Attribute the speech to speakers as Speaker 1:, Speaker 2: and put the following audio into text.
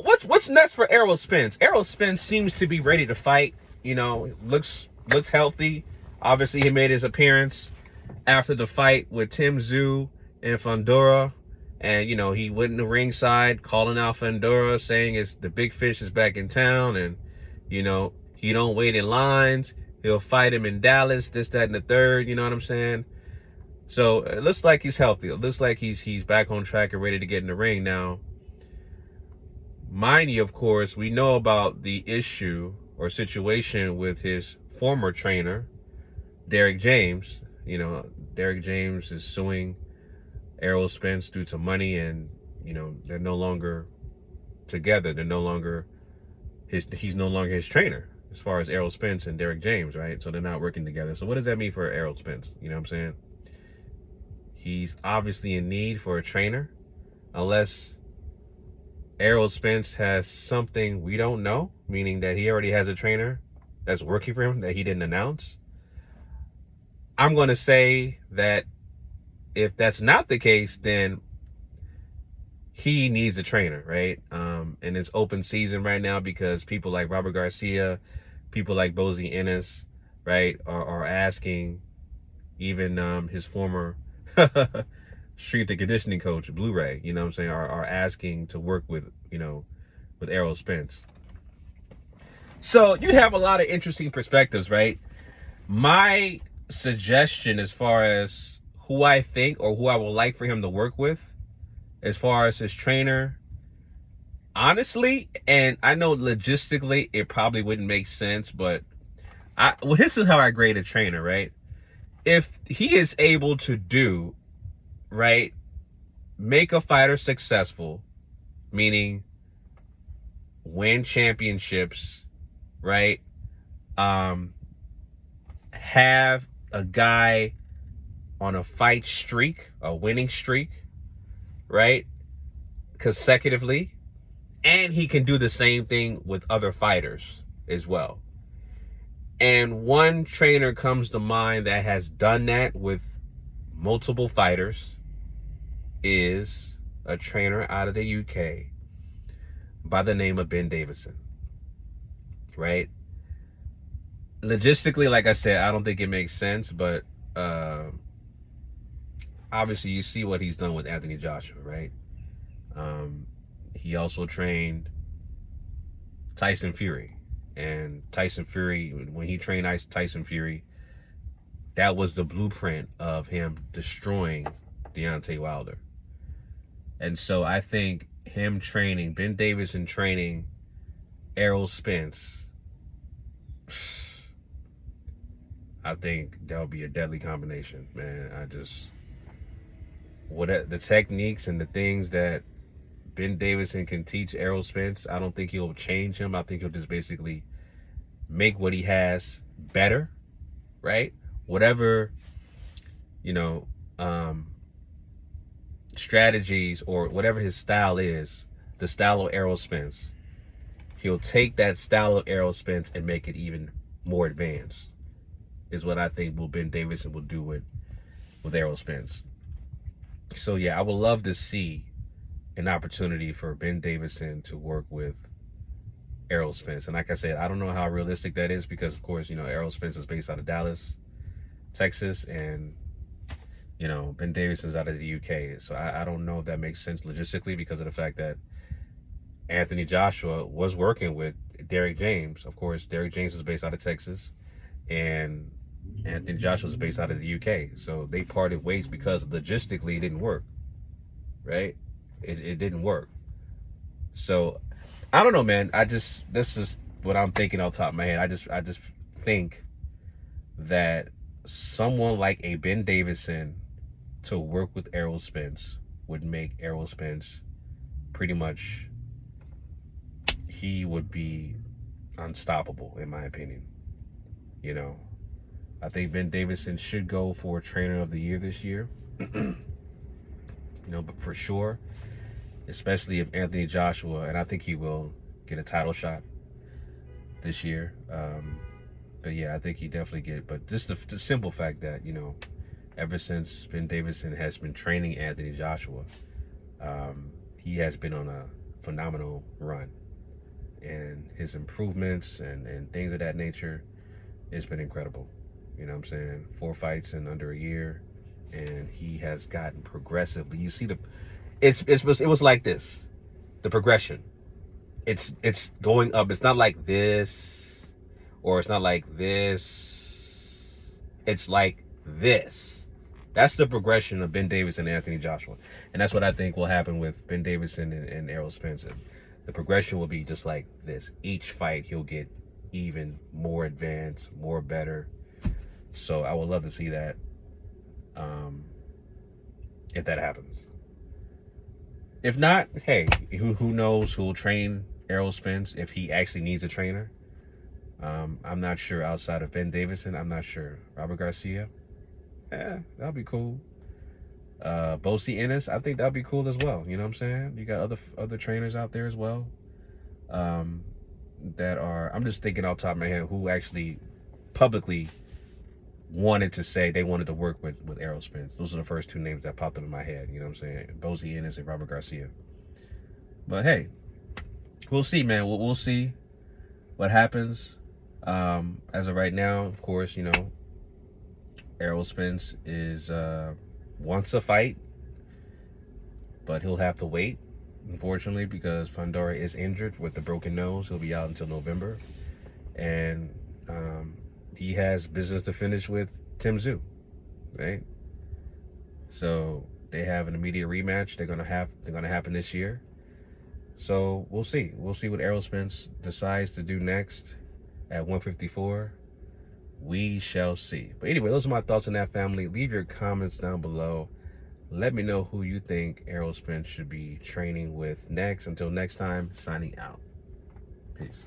Speaker 1: What's next for Errol Spence? Errol Spence seems to be ready to fight. You know, looks healthy. Obviously, he made his appearance after the fight with Tim Tszyu and Fundora. And, you know, he went in the ringside calling out Fundora, saying the big fish is back in town. And, you know, he don't wait in lines. He'll fight him in Dallas, this, that, and the third. You know what I'm saying? So it looks like he's healthy. It looks like he's back on track and ready to get in the ring now. Mind you, of course, we know about the issue or situation with his former trainer, Derek James. You know, Derek James is suing Errol Spence due to money, and, you know, they're no longer together. They're no longer he's no longer his trainer as far as Errol Spence and Derek James, right? So they're not working together. So what does that mean for Errol Spence? You know what I'm saying? He's obviously in need for a trainer, unless Errol Spence has something we don't know, meaning that he already has a trainer that's working for him that he didn't announce. I'm going to say that if that's not the case, then he needs a trainer, right? And it's open season right now because people like Robert Garcia, people like Bozy Ennis, right, are asking even his former strength and conditioning coach, Blu-ray, you know what I'm saying, are asking to work with, you know, with Errol Spence. So you have a lot of interesting perspectives, right? My suggestion as far as who I think or who I would like for him to work with, as far as his trainer, honestly, and I know logistically it probably wouldn't make sense, but this is how I grade a trainer, right? If he is able to do, right, make a fighter successful, meaning win championships, right? Have a guy on a fight streak, a winning streak, right? Consecutively. And he can do the same thing with other fighters as well. And one trainer comes to mind that has done that with multiple fighters is a trainer out of the UK by the name of Ben Davison, right? Logistically, like I said, I don't think it makes sense, but obviously you see what he's done with Anthony Joshua, right? He also trained Tyson Fury, and Tyson Fury, when he trained Tyson Fury, that was the blueprint of him destroying Deontay Wilder. And so I think him training, Ben Davison training Errol Spence, I think that would be a deadly combination, man. The techniques and the things that Ben Davison can teach Errol Spence, I don't think he'll change him. I think he'll just basically make what he has better, right? Whatever, you know, strategies or whatever his style is, the style of Errol Spence, he'll take that style of Errol Spence and make it even more advanced, is what I think Ben Davison will do with Errol Spence. So yeah, I would love to see an opportunity for Ben Davison to work with Errol Spence. And like I said, I don't know how realistic that is because, of course, you know, Errol Spence is based out of Dallas, Texas, and, you know, Ben Davison's out of the UK. So I don't know if that makes sense logistically because of the fact that Anthony Joshua was working with Derek James. Of course, Derek James is based out of Texas, and Anthony Joshua is based out of the UK. So they parted ways because logistically it didn't work, right? It didn't work. So I don't know, man. This is what I'm thinking off the top of my head. I just think that someone like a Ben Davison to work with Errol Spence would make Errol Spence pretty much, he would be unstoppable, in my opinion. You know, I think Ben Davison should go for Trainer of the Year this year. You know, but for sure, especially if Anthony Joshua, and I think he will get a title shot this year. But yeah, I think he definitely get. But just the simple fact that, you know, ever since Ben Davison has been training Anthony Joshua, he has been on a phenomenal run. And his improvements and things of that nature, it's been incredible. You know what I'm saying? 4 fights in under a year, and he has gotten progressively. You see it was like this, the progression. It's going up. It's not like this, or it's not like this. It's like this. That's the progression of Ben Davison and Anthony Joshua, and that's what I think will happen with Ben Davison and Errol Spence. The progression will be just like this. Each fight he'll get even more advanced, more better. So I would love to see that, if that happens. If not, hey, who knows who will train Errol Spence if he actually needs a trainer. I'm not sure outside of Ben Davison. I'm not sure. Robert Garcia, yeah, that'll be cool. Bosi Ennis, I think that'll be cool as well. You know what I'm saying? You got other trainers out there as well. That are, I'm just thinking off the top of my head, who actually publicly wanted to say they wanted to work with Errol Spence. Those are the first 2 names that popped up in my head. You know what I'm saying? Bosi Ennis and Robert Garcia. But hey, we'll see, man. We'll see what happens. As of right now, of course, you know, Errol Spence is wants a fight, but he'll have to wait, unfortunately, because Fundora is injured with the broken nose. He'll be out until November, and he has business to finish with Tim Tszyu, right? So they have an immediate rematch. They're gonna happen this year. So we'll see. We'll see what Errol Spence decides to do next at 154. We shall see. But anyway, those are my thoughts on that, family. Leave your comments down below. Let me know who you think Errol Spence should be training with next. Until next time, signing out. Peace.